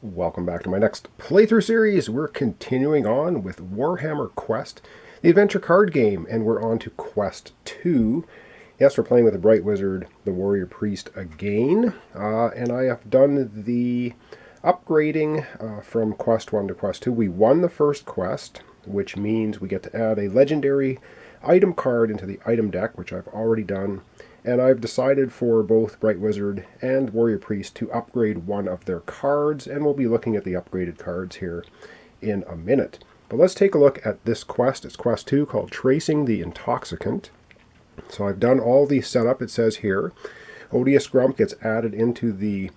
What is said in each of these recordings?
Welcome back to my next playthrough series. We're continuing on with Warhammer Quest, the adventure card game, and we're on to Quest 2. Yes, we're playing with the Bright Wizard, the Warrior Priest again, and I have done the upgrading from Quest 1 to Quest 2. We won the first quest, which means we get to add a legendary item card into the item deck, which I've already done. And I've decided for both Bright Wizard and Warrior Priest to upgrade one of their cards, and we'll be looking at the upgraded cards here in a minute. But let's take a look at this quest. It's Quest 2 called Tracing the Toxicant. So I've done all the setup, it says here. Odious Grump gets added into the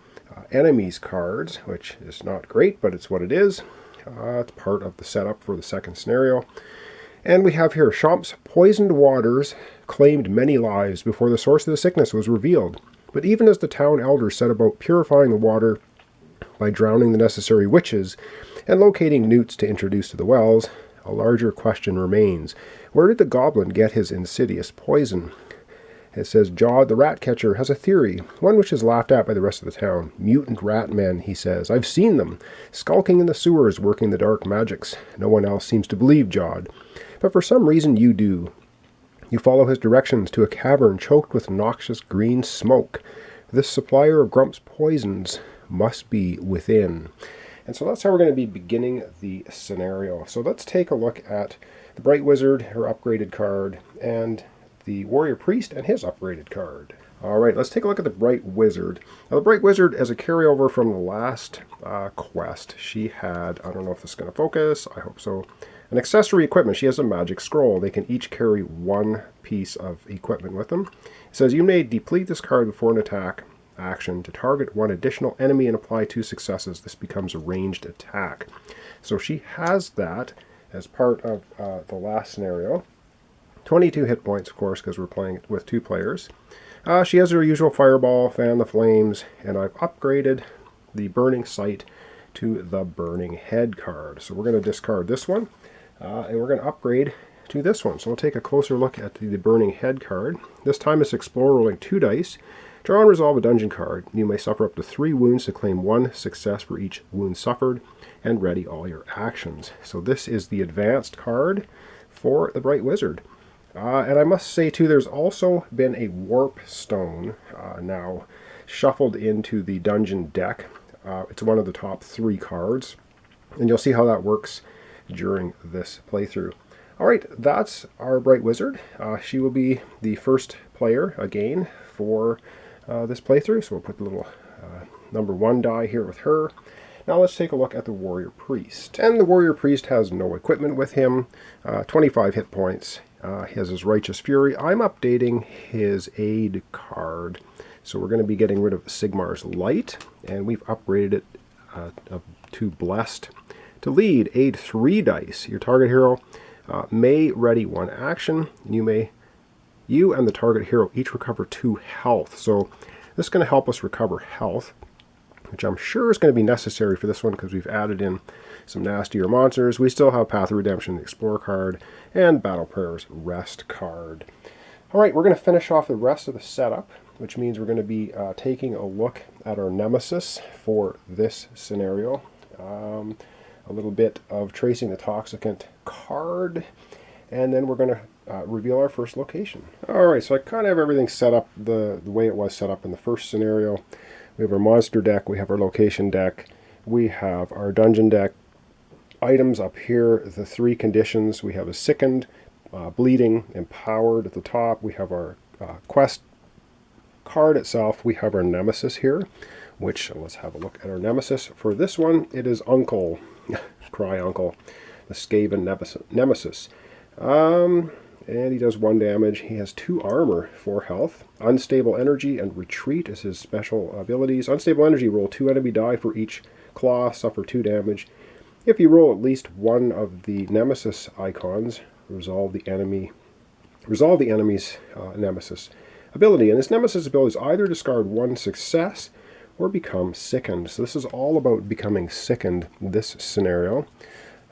enemies cards, which is not great, but it's what it is. It's part of the setup for the second scenario. And we have here, Chomp's poisoned waters claimed many lives before the source of the sickness was revealed. But even as the town elders set about purifying the water by drowning the necessary witches and locating newts to introduce to the wells, a larger question remains. Where did the goblin get his insidious poison? It says, Jod the rat catcher has a theory, one which is laughed at by the rest of the town. Mutant rat men, he says. I've seen them, skulking in the sewers, working the dark magics. No one else seems to believe Jod. But for some reason you do. You follow his directions to a cavern choked with noxious green smoke. This supplier of Grump's poisons must be within. And so that's how we're going to be beginning the scenario. So let's take a look at the Bright Wizard, her upgraded card, and the Warrior Priest and his upgraded card. Alright, let's take a look at the Bright Wizard. Now the Bright Wizard, as a carryover from the last quest, she had, I don't know if this is going to focus, I hope so, an accessory equipment. She has a magic scroll. They can each carry one piece of equipment with them. It says you may deplete this card before an attack action to target one additional enemy and apply 2 successes. This becomes a ranged attack. So she has that as part of the last scenario. 22 hit points, of course, because we're playing with 2 players. She has her usual fireball, fan the flames, and I've upgraded the burning sight to the burning head card. So we're going to discard this one. And we're going to upgrade to this one. So we'll take a closer look at the Burning Head card. This time it's Explore, rolling 2 dice. Draw and resolve a dungeon card. You may suffer up to 3 wounds to claim 1 success for each wound suffered, and ready all your actions. So this is the advanced card for the Bright Wizard. And I must say too, there's also been a Warp Stone now shuffled into the dungeon deck. It's one of the top 3 cards, and you'll see how that works during this playthrough. Alright, that's our Bright Wizard. She will be the first player again for this playthrough, so we'll put the little number 1 die here with her. Now let's take a look at the Warrior Priest. And the Warrior Priest has no equipment with him, 25 hit points. He has his Righteous Fury. I'm updating his aid card, so we're going to be getting rid of Sigmar's Light, and we've upgraded it to Blessed. To lead, aid 3 dice. Your target hero may ready 1 action. You and the target hero each recover 2 health. So this is going to help us recover health, which I'm sure is going to be necessary for this one because we've added in some nastier monsters. We still have Path of Redemption, the Explorer card, and Battle Prayer's Rest card. Alright, we're going to finish off the rest of the setup, which means we're going to be taking a look at our nemesis for this scenario. A little bit of Tracing the Toxicant card, and then we're going to reveal our first location. Alright, so I kind of have everything set up the way it was set up in the first scenario. We have our monster deck, we have our location deck, we have our dungeon deck. Items up here, the 3 conditions. We have a sickened, bleeding, empowered at the top. We have our quest card itself. We have our nemesis here, which, let's have a look at our nemesis. For this one, it is Uncle. Cry Uncle, the Skaven nemesis. And he does 1 damage. He has 2 armor, 4 health. Unstable Energy and Retreat is his special abilities. Unstable Energy, roll 2 enemy die for each claw, suffer 2 damage. If you roll at least 1 of the nemesis icons, resolve the enemy's nemesis ability. And this nemesis ability is either discard 1 success or become sickened. So this is all about becoming sickened, this scenario.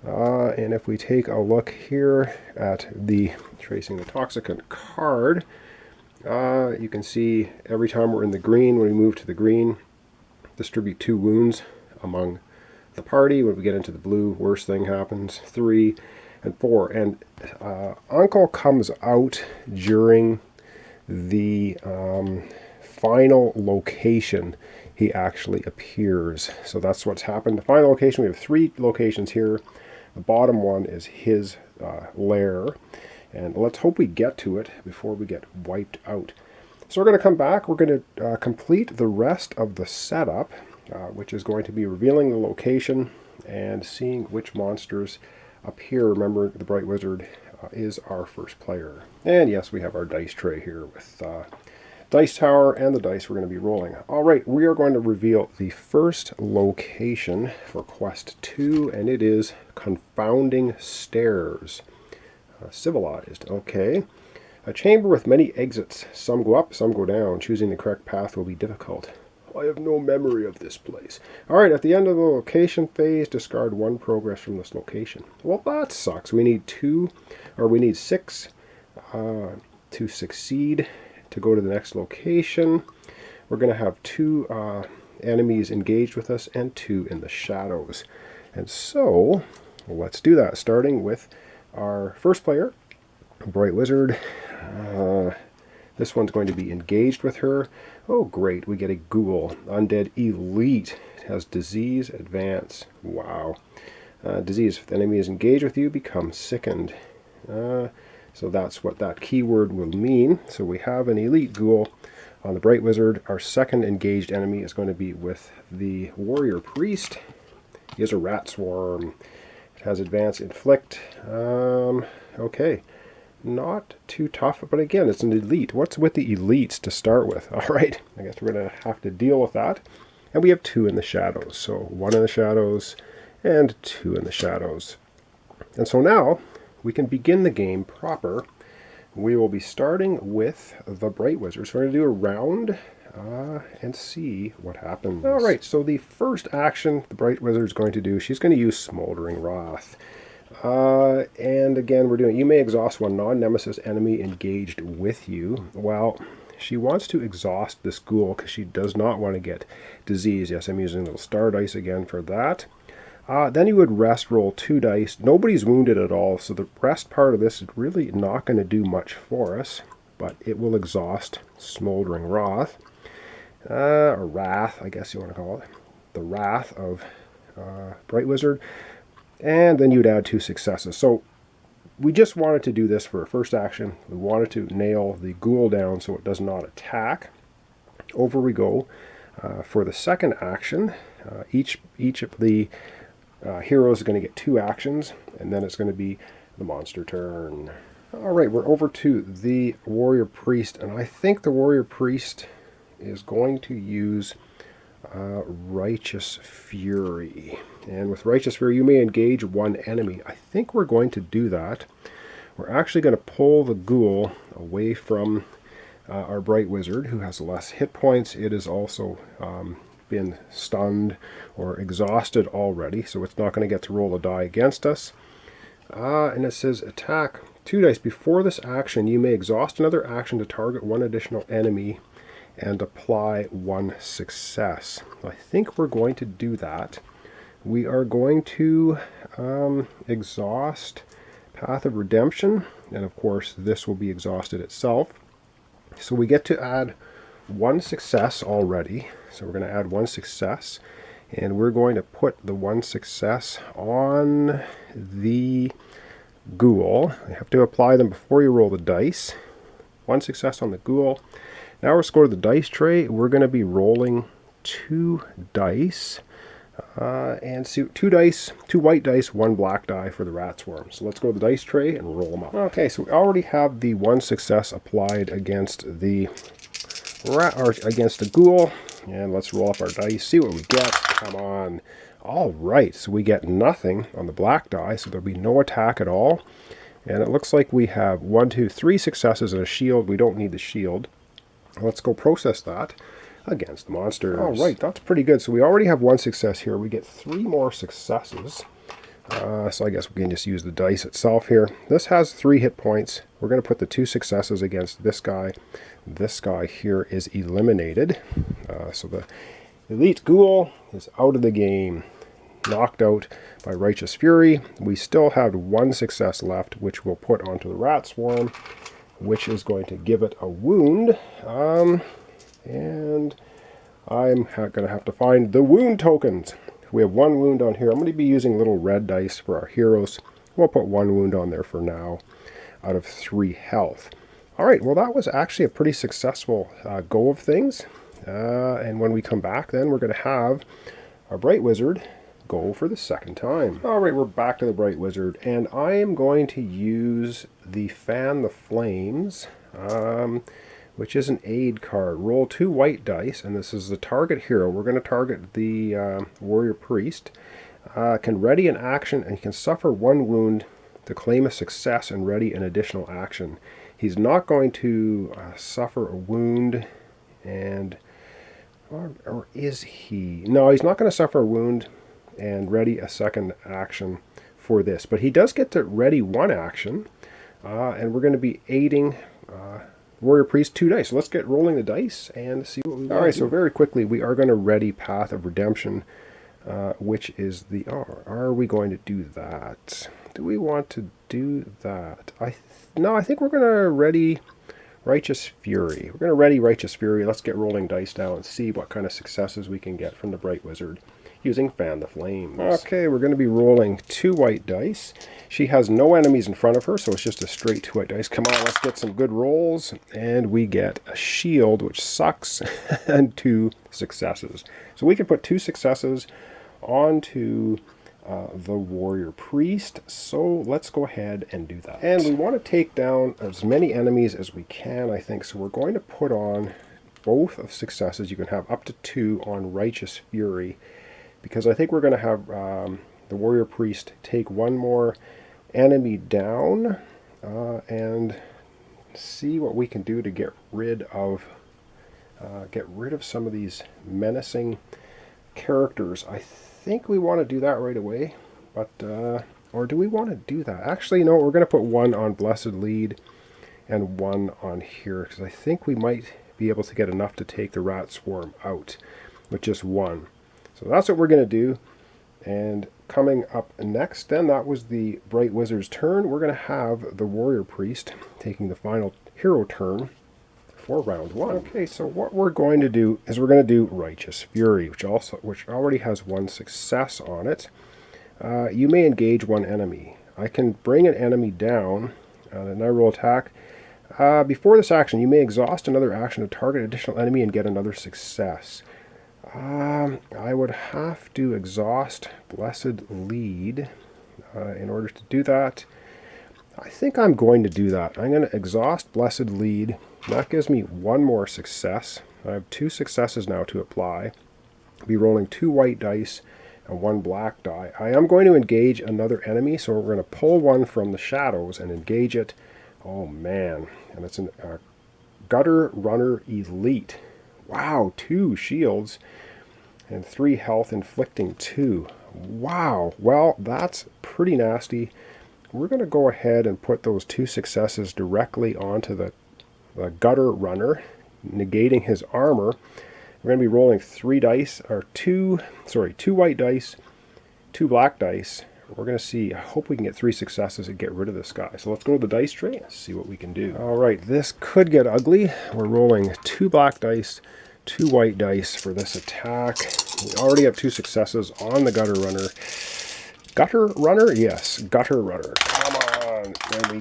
And if we take a look here at the Tracing the Toxicant card, you can see every time we're in the green, when we move to the green, distribute 2 wounds among the party. When we get into the blue, worst thing happens. 3 and 4. And Uncle comes out during the final location. He actually appears. So that's what's happened. The final location, we have 3 locations here. The bottom one is his lair. And let's hope we get to it before we get wiped out. So we're going to come back. We're going to complete the rest of the setup, which is going to be revealing the location and seeing which monsters appear. Remember, the Bright Wizard is our first player. And yes, we have our dice tray here with dice tower and the dice we're going to be rolling. All right, we are going to reveal the first location for Quest 2, and it is Confounding Stairs. Civilized, okay. A chamber with many exits. Some go up, some go down. Choosing the correct path will be difficult. I have no memory of this place. Alright, at the end of the location phase, discard 1 progress from this location. Well, that sucks. We need 6 to succeed to go to the next location. We're going to have 2 enemies engaged with us and 2 in the shadows. And so, let's do that, starting with our first player, Bright Wizard. This one's going to be engaged with her. Oh great, we get a ghoul. Undead Elite. It has disease, advance. Wow. Disease, if the enemy is engaged with you, become sickened. So that's what that keyword will mean. So we have an Elite Ghoul on the Bright Wizard. Our second engaged enemy is going to be with the Warrior Priest. He is a rat swarm. It has advance, inflict. Okay. Not too tough, but again, it's an elite. What's with the elites to start with? All right, I guess we're going to have to deal with that. And we have 2 in the shadows. So 1 in the shadows and 2 in the shadows. And so now we can begin the game proper. We will be starting with the Bright Wizard. So we're going to do a round and see what happens. All right, so the first action the Bright Wizard is going to do, she's going to use Smoldering Wrath. And again, we're doing, you may exhaust 1 non-nemesis enemy engaged with you. Well, she wants to exhaust this ghoul because she does not want to get disease. Yes, I'm using little star dice again for that. Then you would rest roll 2 dice. Nobody's wounded at all, so the rest part of this is really not going to do much for us, but it will exhaust Smoldering Wrath. Or Wrath, I guess you want to call it. The Wrath of Bright Wizard. And then you'd add 2 successes. So we just wanted to do this for a first action. We wanted to nail the ghoul down so it does not attack. Over we go. For the second action, each of the heroes is going to get 2 actions, and then it's going to be the monster turn. Alright, we're over to the Warrior Priest, and I think the Warrior Priest is going to use Righteous Fury. And with Righteous Fury, you may engage 1 enemy. I think we're going to do that. We're actually going to pull the ghoul away from our Bright Wizard, who has less hit points. It has also been stunned or exhausted already, so it's not going to get to roll a die against us. And it says attack 2 dice. Before this action, you may exhaust another action to target 1 additional enemy and apply 1 success. I think we're going to do that. We are going to exhaust Path of Redemption, and of course this will be exhausted itself. So we get to add 1 success already. So we're going to add 1 success, and we're going to put the 1 success on the ghoul. You have to apply them before you roll the dice. 1 success on the ghoul. Now we're going to the dice tray. We're going to be rolling 2 dice. And see, 2 dice, 2 white dice, 1 black die for the rat swarm. So let's go to the dice tray and roll them up. Okay, so we already have the 1 success applied against the rat, or against the ghoul. And let's roll up our dice, see what we get. Come on. All right, so we get nothing on the black die, so there'll be no attack at all. And it looks like we have 1, 2, 3 successes and a shield. We don't need the shield. Let's go process that against monsters. All right, that's pretty good. So we already have 1 success here. We get 3 more successes. So I guess we can just use the dice itself here. This has 3 hit points. We're going to put the 2 successes against this guy. This guy here is eliminated. So the Elite Ghoul is out of the game. knocked out by Righteous Fury. We still have one success left, which we'll put onto the Rat Swarm, which is going to give it a wound. And I'm going to have to find the wound tokens. We have one wound on here. I'm going to be using little red dice for our heroes. We'll put one wound on there for now out of 3 health. Alright, well that was actually a pretty successful go of things. And when we come back then we're going to have our Bright Wizard go for the second time. Alright, we're back to the Bright Wizard, and I am going to use the Fan the Flames, which is an aid card. Roll 2 white dice, and this is the target hero. We're going to target the Warrior Priest. Can ready an action, and he can suffer 1 wound to claim a success and ready an additional action. He's not going to suffer a wound, and or is he? No, he's not going to suffer a wound and ready a second action for this. But he does get to ready 1 action, and we're going to be aiding Warrior Priest 2 dice. So let's get rolling the dice and see what we want. Alright, so very quickly we are going to ready Path of Redemption, which is the... are we going to do that? Do we want to do that? No, I think we're going to ready Righteous Fury. We're going to ready Righteous Fury. Let's get rolling dice now and see what kind of successes we can get from the Bright Wizard using Fan the Flames. Okay, we're going to be rolling 2 white dice. She has no enemies in front of her, so it's just a straight 2 white dice. Come on, let's get some good rolls. And we get a shield, which sucks, and 2 successes. So we can put 2 successes onto the Warrior Priest. So let's go ahead and do that. And we want to take down as many enemies as we can, I think. So we're going to put on both of successes. You can have up to 2 on Righteous Fury, because I think we're going to have the Warrior Priest take 1 more enemy down and see what we can do to get rid of some of these menacing characters. I think we want to do that right away, but or do we want to do that? Actually, no, we're going to put 1 on Blessed Lead and 1 on here, because I think we might be able to get enough to take the Rat Swarm out with just 1. So that's what we're going to do. And coming up next, then, that was the Bright Wizard's turn. We're going to have the Warrior Priest taking the final hero turn for round 1. Okay, so what we're going to do is we're going to do Righteous Fury, which already has 1 success on it. You may engage 1 enemy. I can bring an enemy down, and I roll attack. Before this action, you may exhaust another action to target an additional enemy and get another success. I would have to exhaust Blessed Lead in order to do that. I think I'm going to do that. I'm going to exhaust Blessed Lead. That gives me 1 more success. I have 2 successes now to apply. I'll be rolling 2 white dice and 1 black die. I am going to engage another enemy, so we're going to pull 1 from the shadows and engage it. Oh man, and it's a Gutter Runner Elite. Wow, 2 shields and 3 health, inflicting 2. Wow, well, that's pretty nasty. We're going to go ahead and put those 2 successes directly onto the Gutter Runner, negating his armor. We're going to be rolling 2 white dice, 2 black dice. We're going to see, I hope we can get 3 successes and get rid of this guy. So let's go to the dice tray and see what we can do. Alright, this could get ugly. We're rolling 2 black dice, 2 white dice for this attack. We already have 2 successes on the Gutter Runner. Gutter Runner? Yes, Gutter Runner. Come on. And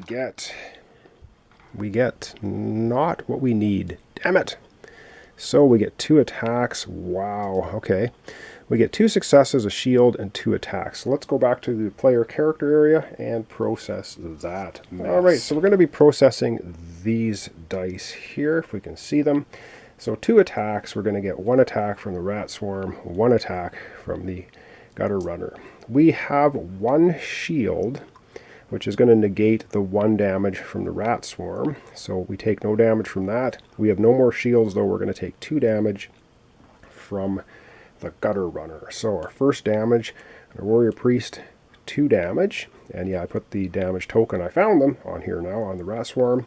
we get not what we need. Damn it. So we get 2 attacks. Wow. Okay. We get 2 successes, a shield, and 2 attacks. So let's go back to the player character area and process that mess. Alright, so we're going to be processing these dice here, if we can see them. So 2 attacks. We're going to get 1 attack from the Rat Swarm, 1 attack from the Gutter Runner. We have 1 shield, which is going to negate the 1 damage from the Rat Swarm. So we take no damage from that. We have no more shields, though. We're going to take 2 damage from the Gutter Runner. So our first damage, our Warrior Priest, 2 damage. And yeah, I put the damage token, I found them, on here now, on the Rat Swarm.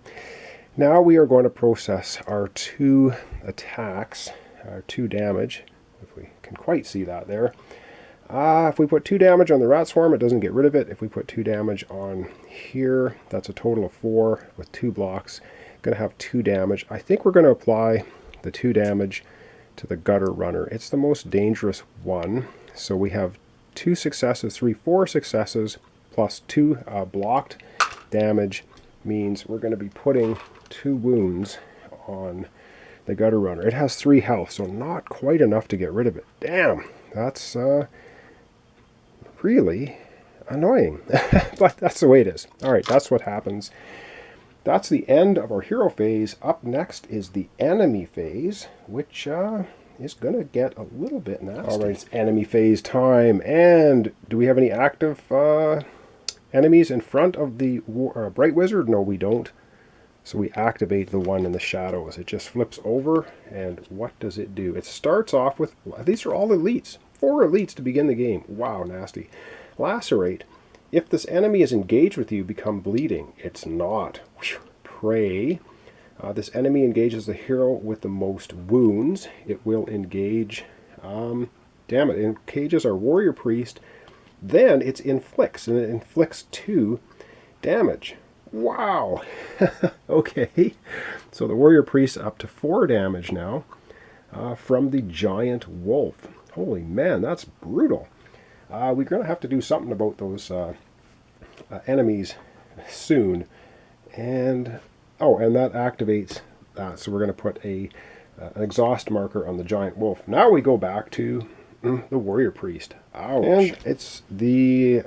Now we are going to process our 2 attacks, our 2 damage, if we can quite see that there. If we put 2 damage on the rat swarm, it doesn't get rid of it. If we put 2 damage on here, that's a total of 4 with 2 blocks. Going to have 2 damage. I think we're going to apply the 2 damage to the gutter runner. It's the most dangerous one. So we have 2 successes, 4 successes, plus 2 blocked damage means we're going to be putting 2 wounds on the gutter runner. It has 3 health, so not quite enough to get rid of it. Damn, that's really annoying. But that's the way it is. Alright, that's what happens. That's the end of our hero phase. Up next is the enemy phase, which is going to get a little bit nasty. Alright, it's enemy phase time. And do we have any active enemies in front of the Bright Wizard? No, we don't. So we activate the one in the shadows. It just flips over, and what does it do? It starts off with, these are all elites. 4 elites to begin the game. Wow, nasty. Lacerate. If this enemy is engaged with you, become bleeding. It's not. Pray. This enemy engages the hero with the most wounds. It will engage, damn it engages our warrior priest. Then it inflicts, and it inflicts 2 damage. Wow. Okay. So the warrior priest up to 4 damage now from the giant wolf. Holy man, that's brutal. We're going to have to do something about those enemies soon. And that activates that. So we're going to put an exhaust marker on the giant wolf. Now we go back to the warrior priest. Ouch. And it's the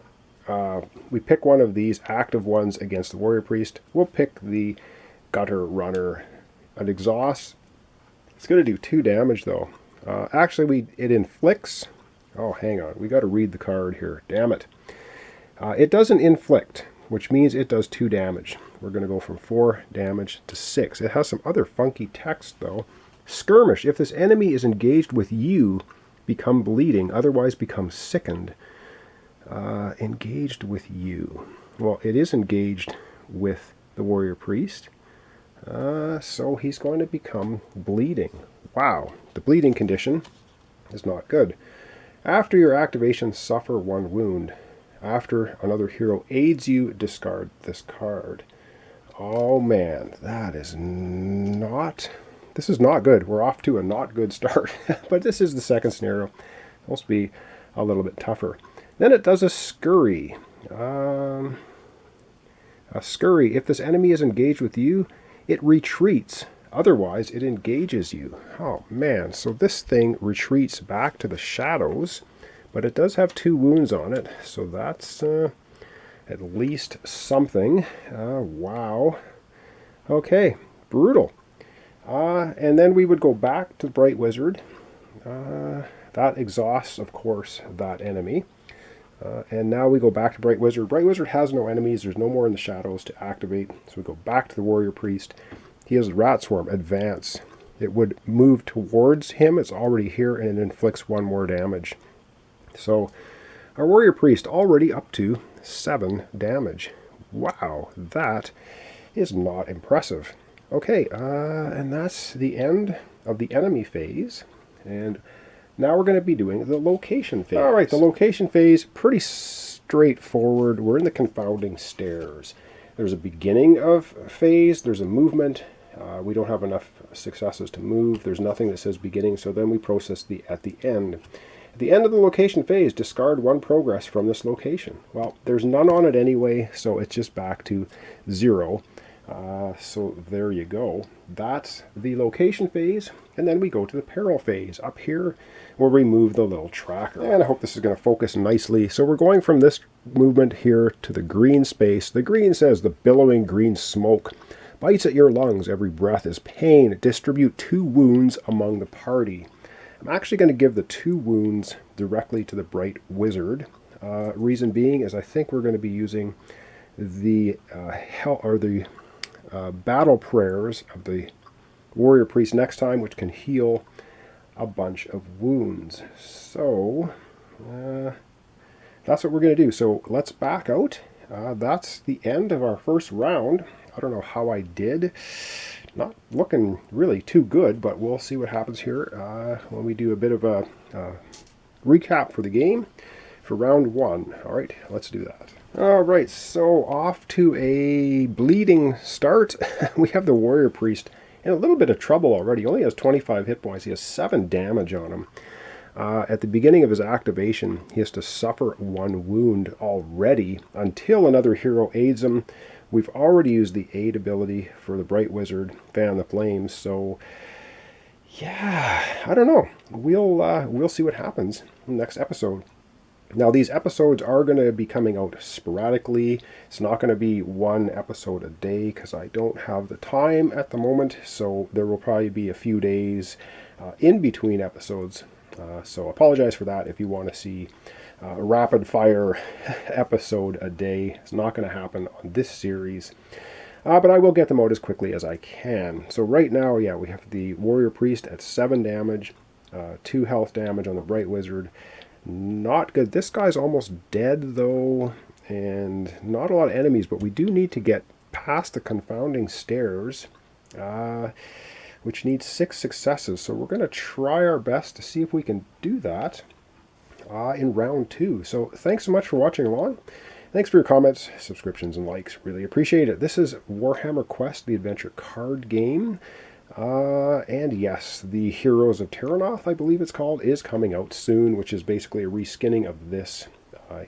we pick one of these active ones against the warrior priest. We'll pick the gutter runner. An exhaust. It's going to do 2 damage though. Actually, it inflicts. Oh, hang on. We got to read the card here. Damn it. It doesn't inflict, which means it does 2 damage. We're going to go from 4 damage to 6. It has some other funky text though. Skirmish. If this enemy is engaged with you, become bleeding. Otherwise, become sickened. Engaged with you. Well, it is engaged with the warrior priest. So he's going to become bleeding. Wow. The bleeding condition is not good. After your activation, suffer 1 wound. After another hero aids you, discard this card. Oh man, that is not... This is not good. We're off to a not good start. But this is the second scenario. Supposed to be a little bit tougher. Then it does a scurry. A scurry. If this enemy is engaged with you, it retreats. Otherwise, it engages you. Oh man, so this thing retreats back to the shadows, but it does have 2 wounds on it, so that's at least something. Wow. Okay, brutal. And then we would go back to the Bright Wizard. That exhausts, of course, that enemy. And now we go back to Bright Wizard. Bright Wizard has no enemies. There's no more in the shadows to activate. So we go back to the Warrior Priest. He has Rat Swarm. Advance. It would move towards him. It's already here, and it inflicts 1 more damage. So our Warrior Priest already up to 7 damage. Wow, that is not impressive. Okay, and that's the end of the enemy phase. And now we're going to be doing the location phase. Alright, the location phase, pretty straightforward. We're in the confounding stairs. There's a beginning of phase, there's a movement. We don't have enough successes to move. There's nothing that says beginning, so then we process at the end. At the end of the location phase, discard 1 progress from this location. Well, there's none on it anyway, so it's just back to 0. So there you go. That's the location phase, and then we go to the peril phase. Up here, we'll remove the little tracker. And I hope this is going to focus nicely. So we're going from this movement here to the green space. The green says the billowing green smoke bites at your lungs. Every breath is pain. Distribute 2 wounds among the party. I'm actually going to give the 2 wounds directly to the Bright Wizard. Reason being is I think we're going to be using the battle prayers of the Warrior Priest next time, which can heal a bunch of wounds. So that's what we're going to do. So let's back out. That's the end of our first round. I don't know how I did. Not looking really too good, but we'll see what happens here when we do a bit of a recap for the game for round 1. All right, let's do that. All right, so off to a bleeding start. We have the Warrior Priest in a little bit of trouble already. He only has 25 hit points. He has 7 damage on him. At the beginning of his activation, he has to suffer 1 wound already until another hero aids him. We've already used the aid ability for the Bright Wizard, Fan the Flames, so yeah, I don't know. We'll see what happens in the next episode. Now, these episodes are going to be coming out sporadically. It's not going to be 1 episode a day because I don't have the time at the moment, so there will probably be a few days in between episodes. So apologize for that if you want to see a rapid fire episode a day. It's not going to happen on this series, but I will get them out as quickly as I can. So right now, yeah, we have the Warrior Priest at 7 damage, 2 health damage on the Bright Wizard. Not good. This guy's almost dead though, and not a lot of enemies, but we do need to get past the confounding stairs, which needs 6 successes. So we're going to try our best to see if we can do that in round 2. So thanks so much for watching along. Thanks for your comments, subscriptions, and likes. Really appreciate it. This is Warhammer Quest, the adventure card game. And yes, the Heroes of Terranoth, I believe it's called, is coming out soon, which is basically a reskinning of this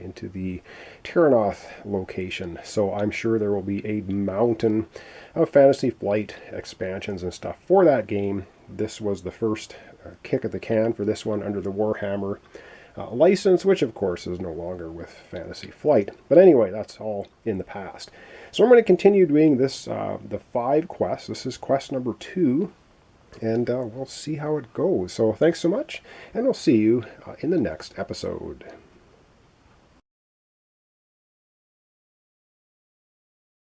into the Terranoth location. So I'm sure there will be a mountain of Fantasy Flight expansions and stuff for that game. This was the first kick at the can for this one under the Warhammer license, which of course is no longer with Fantasy Flight. But anyway, that's all in the past. So I'm going to continue doing this, the 5 quests. This is quest number 2, and we'll see how it goes. So thanks so much, and I'll see you in the next episode.